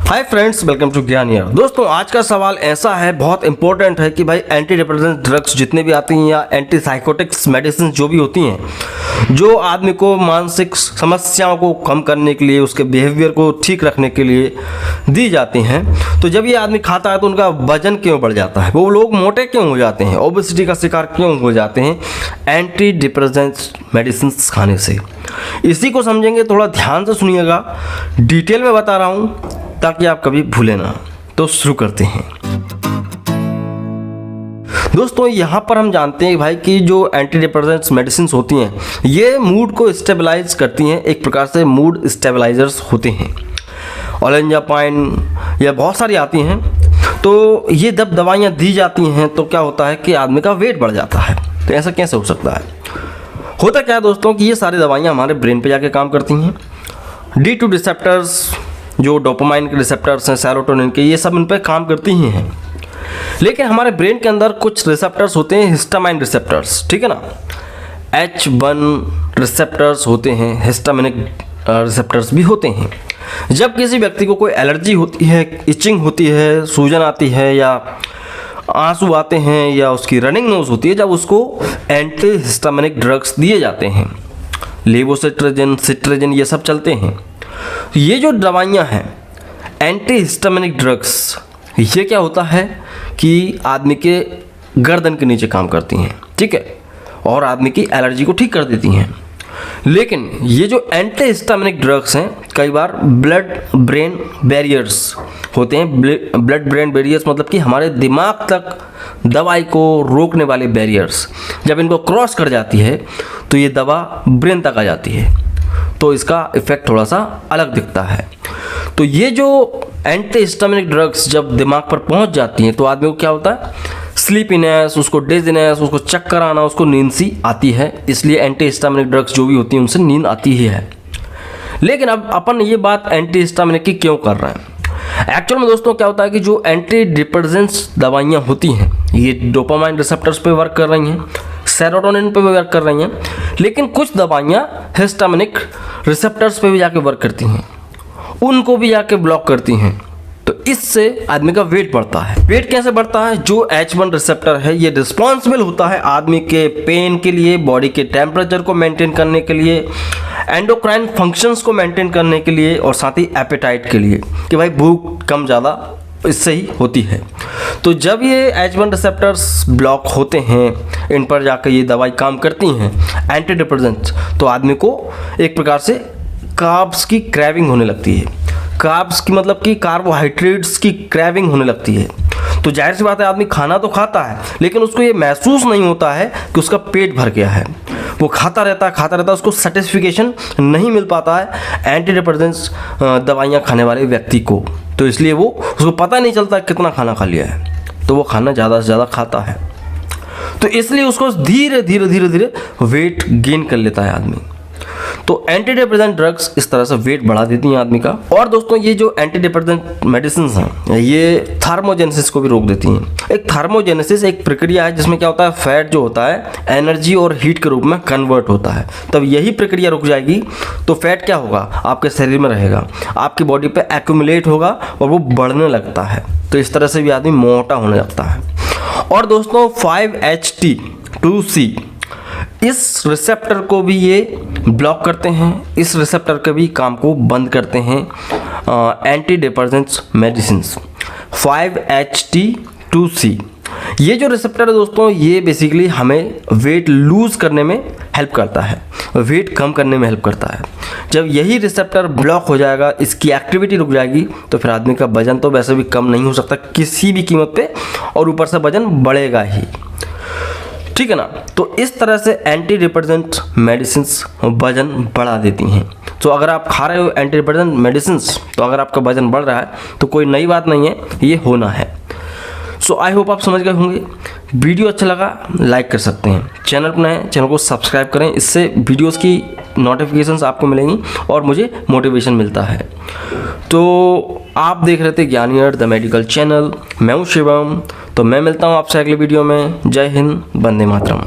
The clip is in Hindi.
हाय फ्रेंड्स, वेलकम टू ज्ञान ईयर। दोस्तों, आज का सवाल ऐसा है, बहुत इंपॉर्टेंट है कि भाई एंटी डिप्रेसेंट ड्रग्स जितने भी आती हैं या एंटी साइकोटिक्स मेडिसिन जो भी होती हैं, जो आदमी को मानसिक समस्याओं को कम करने के लिए, उसके बिहेवियर को ठीक रखने के लिए दी जाती हैं, तो जब ये आदमी खाता है तो उनका वजन क्यों बढ़ जाता है, वो लोग मोटे क्यों हो जाते हैं, ओबेसिटी का शिकार क्यों हो जाते हैं एंटी डिप्रेसेंट मेडिसिन खाने से। इसी को समझेंगे, थोड़ा ध्यान से सुनिएगा, डिटेल में बता रहा हूँ ताकि आप कभी भूले ना। तो शुरू करते हैं। दोस्तों, यहाँ पर हम जानते हैं भाई कि जो एंटी डिप्रेसेंट्स मेडिसिन होती हैं, ये मूड को स्टेबलाइज करती हैं, एक प्रकार से मूड स्टेबलाइजर्स होते हैं। ओलेंजापाइन या बहुत सारी आती हैं। तो ये जब दवाइयाँ दी जाती हैं तो क्या होता है कि आदमी का वेट बढ़ जाता है। तो ऐसा कैसे हो सकता है? होता क्या है दोस्तों कि ये सारी दवाइयाँ हमारे ब्रेन पे जाके काम करती हैं। D2 रिसेप्टर्स, जो डोपामाइन के रिसेप्टर्स हैं, सेरोटोनिन के, ये सब इन पर काम करती ही हैं। लेकिन हमारे ब्रेन के अंदर कुछ रिसेप्टर्स होते हैं, हिस्टामाइन रिसेप्टर्स, ठीक है ना। H1 रिसेप्टर्स होते हैं, हिस्टामिनिक रिसेप्टर्स भी होते हैं। जब किसी व्यक्ति को कोई एलर्जी होती है, इचिंग होती है, सूजन आती है या आंसू आते हैं या उसकी रनिंग नोज होती है, जब उसको एंटी हिस्टामिनिक ड्रग्स दिए जाते हैं, लेवोसिट्रेजिन, सिट्रेजिन, ये सब चलते हैं। ये जो दवाइयाँ हैं एंटी हिस्टामिनिक ड्रग्स, ये क्या होता है कि आदमी के गर्दन के नीचे काम करती हैं, ठीक है, और आदमी की एलर्जी को ठीक कर देती हैं। लेकिन ये जो एंटी हिस्टामिनिक ड्रग्स हैं, कई बार ब्लड ब्रेन बैरियर्स होते हैं। ब्लड ब्रेन बैरियर्स मतलब कि हमारे दिमाग तक दवाई को रोकने वाले बैरियर्स, जब इनको क्रॉस कर जाती है तो ये दवा ब्रेन तक आ जाती है, तो इसका इफेक्ट थोड़ा सा अलग दिखता है। तो ये जो एंटी हिस्टामिनिक ड्रग्स जब दिमाग पर पहुंच जाती हैं तो आदमी को क्या होता है, स्लीपीनेस, उसको डेजीनेस, उसको चक्कर आना, उसको नींद सी आती है। इसलिए एंटी हिस्टामिनिक ड्रग्स जो भी होती हैं उनसे नींद आती ही है। लेकिन अब अपन ये बात एंटी हिस्टामिनिक की क्यों कर रहे हैं? एक्चुअल में दोस्तों क्या होता है कि जो एंटी डिप्रेसेंट्स दवाइयाँ होती हैं, ये डोपामाइन रिसेप्टर्स पे वर्क कर रही हैं, सेरोटोनिन पे भी वर्क कर रही हैं, लेकिन कुछ दवाइयाँ हिस्टामिनिक रिसेप्टर्स पे भी जाके वर्क करती हैं, उनको भी जाके ब्लॉक करती हैं। तो इससे आदमी का वेट बढ़ता है। वेट कैसे बढ़ता है? जो H1 रिसेप्टर है, ये रिस्पॉन्सिबल होता है आदमी के पेन के लिए, बॉडी के टेम्परेचर को मेंटेन करने के लिए, एंडोक्राइन फंक्शंस को मेंटेन करने के लिए, और साथ ही एपेटाइट के लिए, कि भाई भूख कम ज़्यादा इससे ही होती है। तो जब ये H1 रिसेप्टर्स ब्लॉक होते हैं, इन पर जाकर ये दवाई काम करती हैं एंटी डिप्रेसेंट्स, तो आदमी को एक प्रकार से कार्ब्स की क्रेविंग होने लगती है। कार्ब्स की मतलब कि कार्बोहाइड्रेट्स की क्रेविंग होने लगती है। तो जाहिर सी बात है, आदमी खाना तो खाता है, लेकिन उसको ये महसूस नहीं होता है कि उसका पेट भर गया है। वो खाता रहता है, उसको सेटिस्फिकेशन नहीं मिल पाता है एंटी डिप्रेसेंट्स दवाइयाँ खाने वाले व्यक्ति को। तो इसलिए वो उसको पता नहीं चलता कितना खाना खा लिया है, तो वो खाना ज़्यादा से ज़्यादा खाता है। तो इसलिए उसको धीरे धीरे वेट गेन कर लेता है आदमी। तो एंटी डिप्रेसेंट ड्रग्स इस तरह से वेट बढ़ा देती हैं आदमी का। और दोस्तों, ये जो एंटी डिप्रेसेंट मेडिसिन हैं, ये थार्मोजेनेसिस को भी रोक देती हैं। एक थार्मोजेनेसिस एक प्रक्रिया है जिसमें क्या होता है, फैट जो होता है एनर्जी और हीट के रूप में कन्वर्ट होता है। तब यही प्रक्रिया रुक जाएगी तो फैट क्या होगा, आपके शरीर में रहेगा, आपकी बॉडी पे एक्यूमुलेट होगा और वो बढ़ने लगता है। तो इस तरह से भी आदमी मोटा होने लगता है। और दोस्तों, 5-HT2C इस रिसेप्टर को भी ये ब्लॉक करते हैं, इस रिसेप्टर के भी काम को बंद करते हैं एंटी डिप्रेसेंट्स मेडिसिन्स। 5-HT2C ये जो रिसेप्टर है दोस्तों, ये बेसिकली हमें वेट लूज करने में हेल्प करता है, वेट कम करने में हेल्प करता है। जब यही रिसेप्टर ब्लॉक हो जाएगा, इसकी एक्टिविटी रुक जाएगी, तो फिर आदमी का वजन तो वैसे भी कम नहीं हो सकता किसी भी कीमत पे, और ऊपर से वजन बढ़ेगा ही, ठीक है ना। तो इस तरह से एंटी डिप्रेसेंट मेडिसिन्स वजन बढ़ा देती हैं। तो अगर आप खा रहे हो एंटी डिप्रेसेंट मेडिसिन्स, तो अगर आपका वजन बढ़ रहा है तो कोई नई बात नहीं है, ये होना है। सो आई होप आप समझ गए होंगे। वीडियो अच्छा लगा लाइक कर सकते हैं, चैनल पर नए चैनल को सब्सक्राइब करें, इससे वीडियोस की नोटिफिकेशंस आपको मिलेंगी और मुझे मोटिवेशन मिलता है। तो आप देख रहे थे ज्ञान ईयर द मेडिकल चैनल, मैं हूँ शिवम। तो मैं मिलता हूँ आपसे अगले वीडियो में। जय हिंद, वंदे मातरम।